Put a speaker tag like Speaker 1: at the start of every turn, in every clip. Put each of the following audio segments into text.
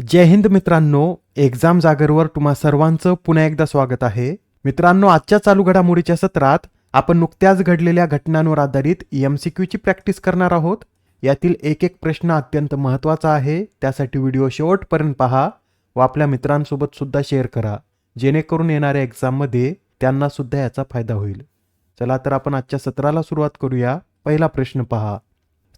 Speaker 1: जय हिंद मित्रांनो, एक्झाम जागरवर तुम्हा सर्वांचं पुन्हा एकदा स्वागत आहे. मित्रांनो, आजच्या चालू घडामोडीच्या सत्रात आपण नुकत्याच घडलेल्या घटनांवर आधारित MCQ ची प्रॅक्टिस करणार आहोत. यातील एक एक प्रश्न अत्यंत महत्त्वाचा आहे, त्यासाठी व्हिडिओ शेवटपर्यंत पहा व आपल्या मित्रांसोबत सुद्धा शेअर करा, जेणेकरून येणाऱ्या एक्झाममध्ये त्यांना सुद्धा याचा फायदा होईल. चला तर आपण आजच्या सत्राला सुरुवात करूया. पहिला प्रश्न पहा.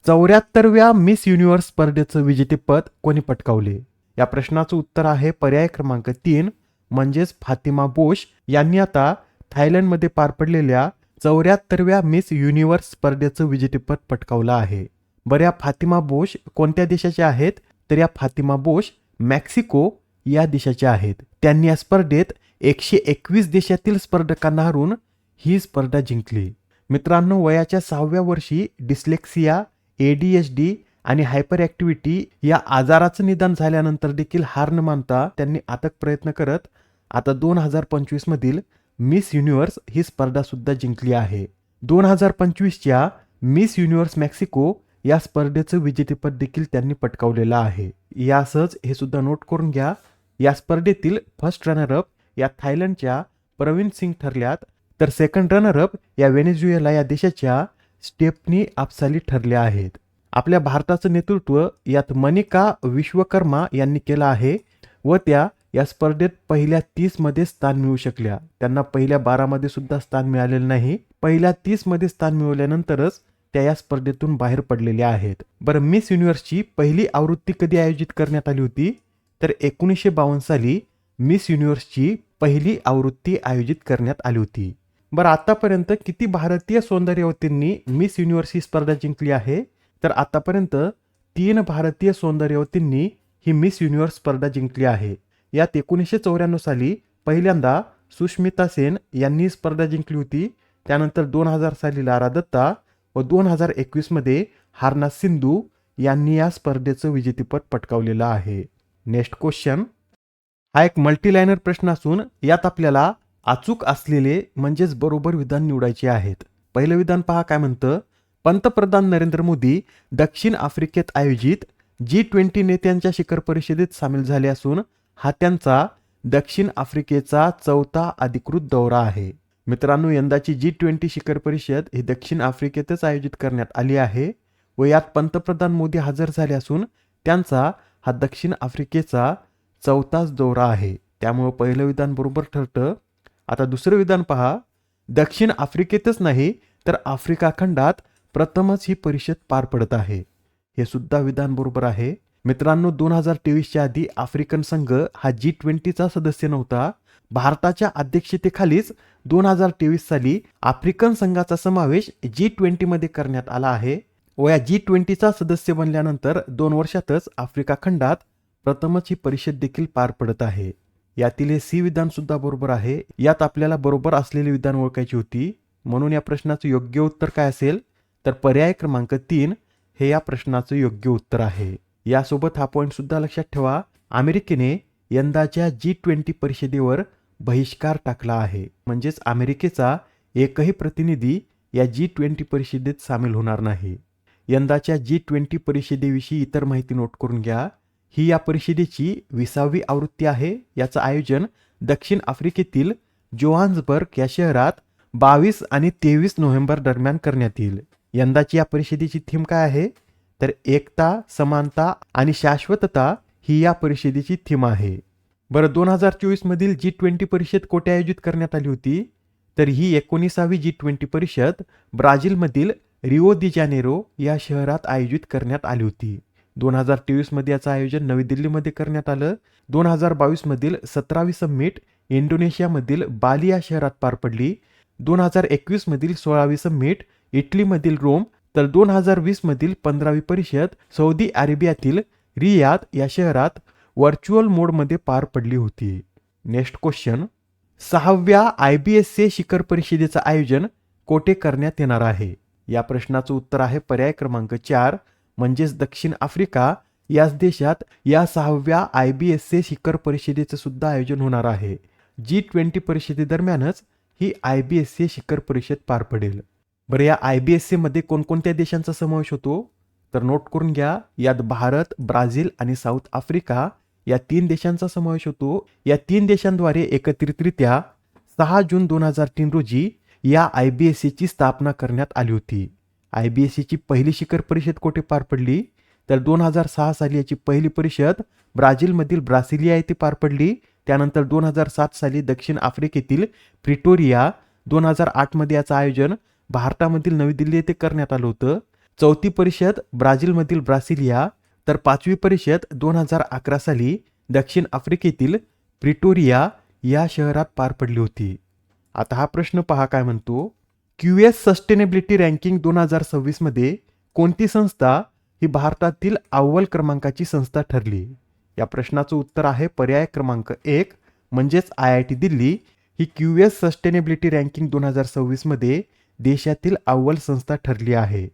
Speaker 1: 74व्या मिस युनिव्हर्स स्पर्धेचं विजेतेपद कोणी पटकावले? या प्रश्नाचं उत्तर आहे पर्याय क्रमांक 3 म्हणजेच फातिमा बोश यांनी आता थायलंडमध्ये पार पडलेल्या 74व्या मिस युनिव्हर्स स्पर्धेचं विजेतेपद पटकावलं आहे. बरं, या फातिमा बोश कोणत्या देशाच्या आहेत? तर या फातिमा बोश मेक्सिको या देशाच्या आहेत. त्यांनी या स्पर्धेत 121 देशातील स्पर्धकांना हरून ही स्पर्धा जिंकली. मित्रांनो, वयाच्या 6व्या वर्षी डिस्लेक्सिया, ADHD आणि हायपर ॲक्टिव्हिटी या आजाराचं निदान झाल्यानंतर देखील हार न मानता त्यांनी अथक प्रयत्न करत आता 2025 मधील मिस युनिव्हर्स ही स्पर्धा सुद्धा जिंकली आहे. 2025च्या मिस युनिव्हर्स मेक्सिको या स्पर्धेचं विजेतेपद देखील त्यांनी पटकावलेलं आहे. यासच हे सुद्धा नोट करून घ्या. या स्पर्धेतील फर्स्ट रनरअप या थायलंडच्या प्रवीण सिंग ठरल्यात, तर सेकंड रनरअप या व्हेनेझुएला या देशाच्या स्टेफनी अफसाली ठरल्या आहेत. आपल्या भारताचं नेतृत्व यात मनिका विश्वकर्मा यांनी केलं आहे व त्या या स्पर्धेत पहिल्या 30 मध्ये स्थान मिळवू शकल्या. त्यांना पहिल्या 12 मध्ये सुद्धा स्थान मिळालेलं नाही. पहिल्या 30 मध्ये स्थान मिळवल्यानंतरच त्या या स्पर्धेतून बाहेर पडलेल्या आहेत. बरं, मिस युनिव्हर्सची पहिली आवृत्ती कधी आयोजित करण्यात आली होती? तर 1952 साली मिस युनिव्हर्सची पहिली आवृत्ती आयोजित करण्यात आली होती. बरं, आतापर्यंत किती भारतीय सौंदर्यवतींनी मिस युनिव्हर्स ही स्पर्धा जिंकली आहे? तर आतापर्यंत 3 भारतीय सौंदर्यवतींनी ही मिस युनिव्हर्स स्पर्धा जिंकली आहे. यात 1994 साली पहिल्यांदा सुष्मिता सेन यांनी स्पर्धा जिंकली होती. त्यानंतर 2000 साली लारा दत्ता व 2021 मध्ये हारनाथ सिंधू यांनी या स्पर्धेचं विजेतेपद पटकावलेलं आहे. Next question. हा एक मल्टीलायनर प्रश्न असून यात आपल्याला अचूक असलेले म्हणजेच बरोबर विधान निवडायचे आहेत. पहिलं विधान पहा काय म्हणतं. पंतप्रधान नरेंद्र मोदी दक्षिण आफ्रिकेत आयोजित G20 नेत्यांच्या शिखर परिषदेत सामील झाले असून हा त्यांचा दक्षिण आफ्रिकेचा 4था अधिकृत दौरा आहे. मित्रांनो, यंदाची G20 शिखर परिषद ही दक्षिण आफ्रिकेतच आयोजित करण्यात आली आहे व यात पंतप्रधान मोदी हजर झाले असून त्यांचा हा दक्षिण आफ्रिकेचा 4थाच दौरा आहे. त्यामुळे पहिलं विधान बरोबर ठरतं. आता दुसरं विधान पहा. दक्षिण आफ्रिकेतच नाही तर आफ्रिका खंडात प्रथमच ही परिषद पार पडत आहे. हे सुद्धा विधान बरोबर आहे. मित्रांनो, 2023च्या आधी आफ्रिकन संघ हा G20चा सदस्य नव्हता. भारताच्या अध्यक्षतेखालीच 2023 साली आफ्रिकन संघाचा समावेश G20 मध्ये करण्यात आला आहे व या G20चा सदस्य बनल्यानंतर 2 वर्षातच आफ्रिका खंडात प्रथमच ही परिषद देखील पार पडत आहे. यातील हे C विधान सुद्धा बरोबर आहे. यात आपल्याला बरोबर असलेले विधान ओळखायची होती, म्हणून या प्रश्नाचं योग्य उत्तर काय असेल? तर पर्याय क्रमांक 3 हे या प्रश्नाचं योग्य उत्तर आहे. यासोबत हा पॉईंट सुद्धा लक्षात ठेवा. अमेरिकेने यंदाच्या G20 परिषदेवर बहिष्कार टाकला आहे. म्हणजेच अमेरिकेचा एकही प्रतिनिधी या G20 परिषदेत सामील होणार नाही. यंदाच्या G20 परिषदेविषयी इतर माहिती नोट करून घ्या. ही या परिषदेची 20वी आवृत्ती आहे. याचं आयोजन दक्षिण आफ्रिकेतील जोहान्सबर्ग या शहरात 22 आणि 23 नोव्हेंबर दरम्यान करण्यात येईल. यंदाची या परिषदेची थीम काय आहे? तर एकता, समानता आणि शाश्वतता ही या परिषदेची थीम आहे. बरं, 2024 मधील G20 परिषद कोठे आयोजित करण्यात आली होती? तर ही 19वी G20 परिषद ब्राझीलमधील रिओ दी जानेरो या शहरात आयोजित करण्यात आली होती. 2023 मध्ये याचं आयोजन नवी दिल्लीमध्ये करण्यात आलं. 2022 मधील 17वी समिट इंडोनेशियामधील बाली या शहरात पार पडली. 2021 मधील 16वी समिट इटलीमधील रोम, तर 2020 मधील 15वी परिषद सौदी अरेबियातील रियाद या शहरात व्हर्च्युअल मोडमध्ये पार पडली होती. Next question. 6व्या IBSA शिखर परिषदेचं आयोजन कोठे करण्यात येणार आहे? या प्रश्नाचं उत्तर आहे पर्याय क्रमांक 4 म्हणजेच दक्षिण आफ्रिका याच देशात या 6व्या IBSA शिखर परिषदेचं सुद्धा आयोजन होणार आहे. G20 परिषदेदरम्यानच ही IBSA शिखर परिषद पार पडेल. बरं, या IBSA मध्ये कोणकोणत्या देशांचा समावेश होतो? तर नोट करून घ्या. यात भारत, ब्राझील आणि साऊथ आफ्रिका या 3 देशांचा समावेश होतो. या 3 देशांद्वारे एकत्रितरित्या 6 जून 2003 रोजी या IBSCची स्थापना करण्यात आली होती. IBSCची पहिली शिखर परिषद कोठे पार पडली? तर 2006 साली याची पहिली परिषद ब्राझीलमधील ब्रासिलिया येथे पार पडली. त्यानंतर 2007 साली दक्षिण आफ्रिकेतील प्रिटोरिया, 2008 मध्ये याचं आयोजन भारतामधील नवी दिल्ली येथे करण्यात आलं होतं. चौथी परिषद ब्राझीलमधील ब्रासिलिया, तर पाचवी परिषद 2011 साली दक्षिण आफ्रिकेतील प्रिटोरिया या शहरात पार पडली होती. आता हा प्रश्न पहा काय म्हणतो. QS सस्टेनेबिलिटी रँकिंग 2026 मध्ये कोणती संस्था ही भारतातील अव्वल क्रमांकाची संस्था ठरली? या प्रश्नाचं उत्तर आहे पर्याय क्रमांक 1 म्हणजेच IIT दिल्ली ही QS सस्टेनेबिलिटी रँकिंग 2026 मध्ये देशातील अव्वल संस्था ठरली आहे.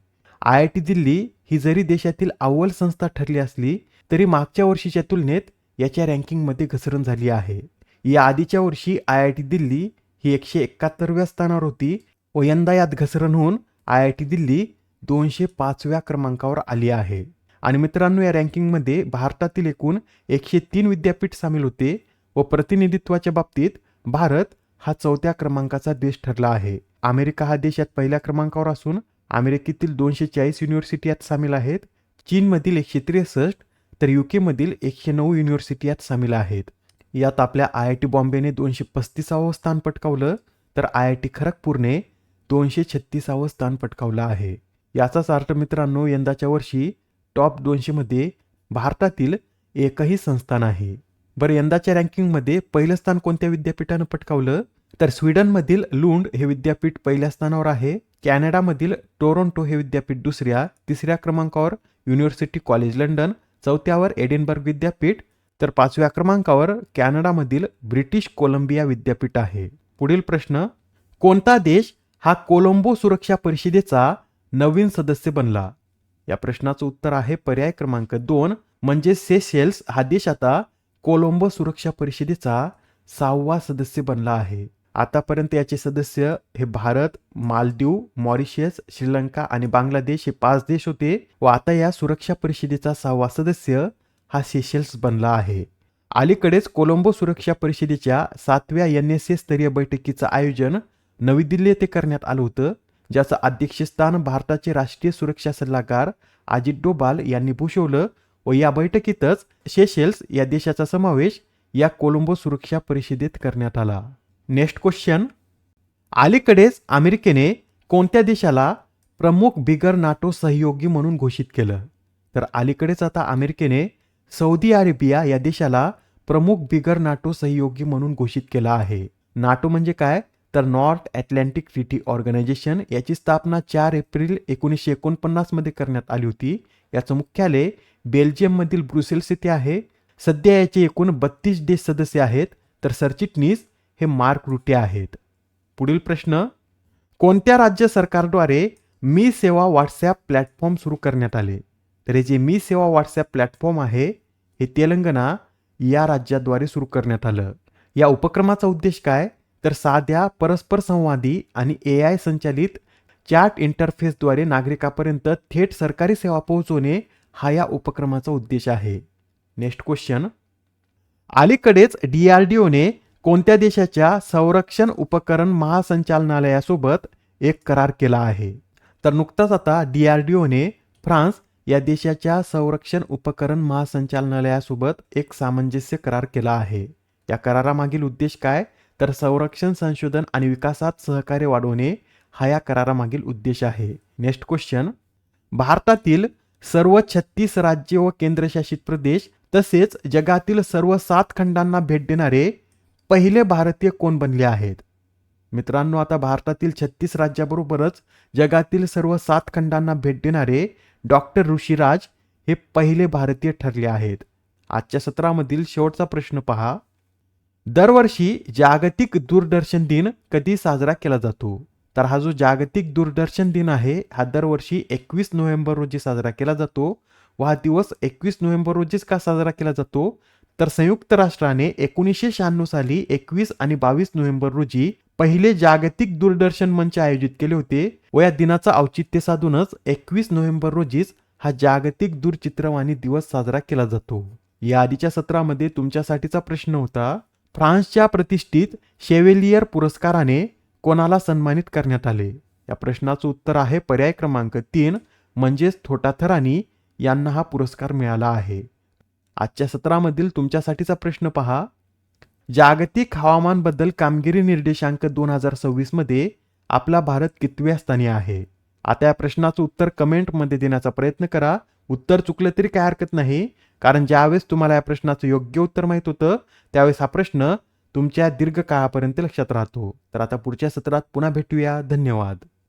Speaker 1: IIT दिल्ली ही जरी देशातील अव्वल संस्था ठरली असली तरी मागच्या वर्षीच्या तुलनेत याच्या रँकिंगमध्ये घसरण झाली आहे. या आधीच्या वर्षी IIT दिल्ली ही 171व्या स्थानावर होती व यंदा यात घसरण होऊन IIT दिल्ली 205व्या क्रमांकावर आली आहे. आणि मित्रांनो, या रँकिंगमध्ये भारतातील एकूण 103 विद्यापीठ सामील होते व प्रतिनिधित्वाच्या बाबतीत भारत हा 4थ्या क्रमांकाचा देश ठरला आहे. अमेरिका हा देश यात पहिल्या क्रमांकावर असून अमेरिकेतील 240 युनिव्हर्सिटी यात सामील आहेत. चीनमधील 163 तर UK मधील 109 युनिव्हर्सिटी यात सामील आहेत. यात आपल्या IIT बॉम्बेने 235वं स्थान पटकावलं तर IIT खरगपूरने 236वं स्थान पटकावलं आहे. याचाच अर्थ मित्रांनो, यंदाच्या वर्षी टॉप 200 मध्ये भारतातील एकही संस्थान आहे. बरं, यंदाच्या रँकिंगमध्ये पहिलं स्थान कोणत्या विद्यापीठानं पटकावलं? तर स्वीडनमधील लुंड हे विद्यापीठ पहिल्या स्थानावर आहे. कॅनडामधील टोरंटो हे विद्यापीठ तिसऱ्या क्रमांकावर युनिव्हर्सिटी कॉलेज लंडन, चौथ्यावर एडिनबर्ग विद्यापीठ, तर 5व्या क्रमांकावर कॅनडामधील ब्रिटिश कोलंबिया विद्यापीठ आहे. पुढील प्रश्न, कोणता देश हा कोलंबो सुरक्षा परिषदेचा नवीन सदस्य बनला? या प्रश्नाचं उत्तर आहे पर्याय क्रमांक 2 म्हणजे सेशेल्स हा देश आता कोलंबो सुरक्षा परिषदेचा 6वा सदस्य बनला आहे. आतापर्यंत याचे सदस्य हे भारत, मालदीव, मॉरिशस, श्रीलंका आणि बांगलादेश हे 5 देश होते व आता या सुरक्षा परिषदेचा 6वा सदस्य हा सेशेल्स बनला आहे. अलीकडेच कोलंबो सुरक्षा परिषदेच्या 7व्या NSA स्तरीय बैठकीचं आयोजन नवी दिल्ली येथे करण्यात आलं होतं, ज्याचं अध्यक्षस्थान भारताचे राष्ट्रीय सुरक्षा सल्लागार अजित डोभाल यांनी भूषवलं व या बैठकीतच सेशेल्स या देशाचा समावेश या कोलंबो सुरक्षा परिषदेत करण्यात आला. नेक्स्ट क्वेश्चन, अलीकडेच अमेरिकेने कोणत्या देशाला प्रमुख बिगर नाटो सहयोगी म्हणून घोषित केलं? तर अलीकडेच आता अमेरिकेने सौदी अरेबिया या देशाला प्रमुख बिगर नाटो सहयोगी म्हणून घोषित केला आहे. नाटो म्हणजे काय? तर नॉर्थ अटलांटिक ट्रीटी ऑर्गनायझेशन. याची स्थापना 4 एप्रिल 1949 मध्ये करण्यात आली होती. याचं मुख्यालय बेल्जियममधील ब्रुसेल्स येथे आहे. सध्या याचे एकूण 32 देश सदस्य आहेत, तर सरचिटणीस हे मार्क रुटे आहेत. पुढील प्रश्न, कोणत्या राज्य सरकारद्वारे मी सेवा व्हॉट्सॲप प्लॅटफॉर्म सुरू करण्यात आले? तर हे जे मी सेवा व्हॉट्सॲप प्लॅटफॉर्म आहे हे तेलंगणा या राज्याद्वारे सुरू करण्यात आलं. या उपक्रमाचा उद्देश काय? तर साध्या, परस्पर संवादी आणि AI संचालित चॅट इंटरफेसद्वारे नागरिकांपर्यंत थेट सरकारी सेवा पोहोचवणे हा या उपक्रमाचा उद्देश आहे. नेक्स्ट क्वेश्चन, अलीकडेच DRDOने कोणत्या देशाच्या संरक्षण उपकरण महासंचालनालयासोबत एक करार केला आहे? तर नुकताच आता DRDOने फ्रान्स या देशाच्या संरक्षण उपकरण महासंचालनालयासोबत एक सामंजस्य करार केला आहे. या करारामागील उद्देश काय? तर संरक्षण संशोधन आणि विकासात सहकार्य वाढवणे हा या करारामागील उद्देश आहे. नेक्स्ट क्वेश्चन, भारतातील सर्व 36 राज्य व केंद्रशासित प्रदेश तसेच जगातील सर्व 7 खंडांना भेट देणारे पहिले भारतीय कोण बनले आहेत? मित्रांनो, आता भारतातील 36 राज्याबरोबरच जगातील सर्व 7 खंडांना भेट देणारे डॉक्टर ऋषिराज हे पहिले भारतीय ठरले आहेत. आजच्या सत्रामधील शेवटचा प्रश्न पहा. दरवर्षी जागतिक दूरदर्शन दिन कधी साजरा केला जातो? तर हा जो जागतिक दूरदर्शन दिन आहे हा दरवर्षी 21 नोव्हेंबर रोजी साजरा केला जातो. व हा दिवस 21 नोव्हेंबर रोजीच का साजरा केला जातो? तर संयुक्त राष्ट्राने 1996 साली 21 आणि 22 नोव्हेंबर रोजी पहिले जागतिक दूरदर्शन मंच आयोजित केले होते व या दिनाचा औचित्य साधूनच 21 नोव्हेंबर रोजीच हा जागतिक दूरचित्रवाणी दिवस साजरा केला जातो. या आधीच्या सत्रामध्ये तुमच्यासाठीचा प्रश्न होता, फ्रान्सच्या प्रतिष्ठित शेवेलियर पुरस्काराने कोणाला सन्मानित करण्यात आले? या प्रश्नाचं उत्तर आहे पर्याय क्रमांक 3 म्हणजेच थोटाथरानी यांना हा पुरस्कार मिळाला आहे. आजच्या सत्रामधील तुमच्यासाठीचा प्रश्न पहा, जागतिक हवामान बदल कामगिरी निर्देशांक 2026 मध्ये आपला भारत कितव्या स्थानी आहे? आता या प्रश्नाचं उत्तर कमेंटमध्ये देण्याचा प्रयत्न करा. उत्तर चुकलं तरी काय हरकत नाही, कारण ज्यावेळेस तुम्हाला या प्रश्नाचं योग्य उत्तर माहित होतं त्यावेळेस हा प्रश्न तुमच्या दीर्घकाळापर्यंत लक्षात राहतो. तर आता पुढच्या सत्रात पुन्हा भेटूया. धन्यवाद.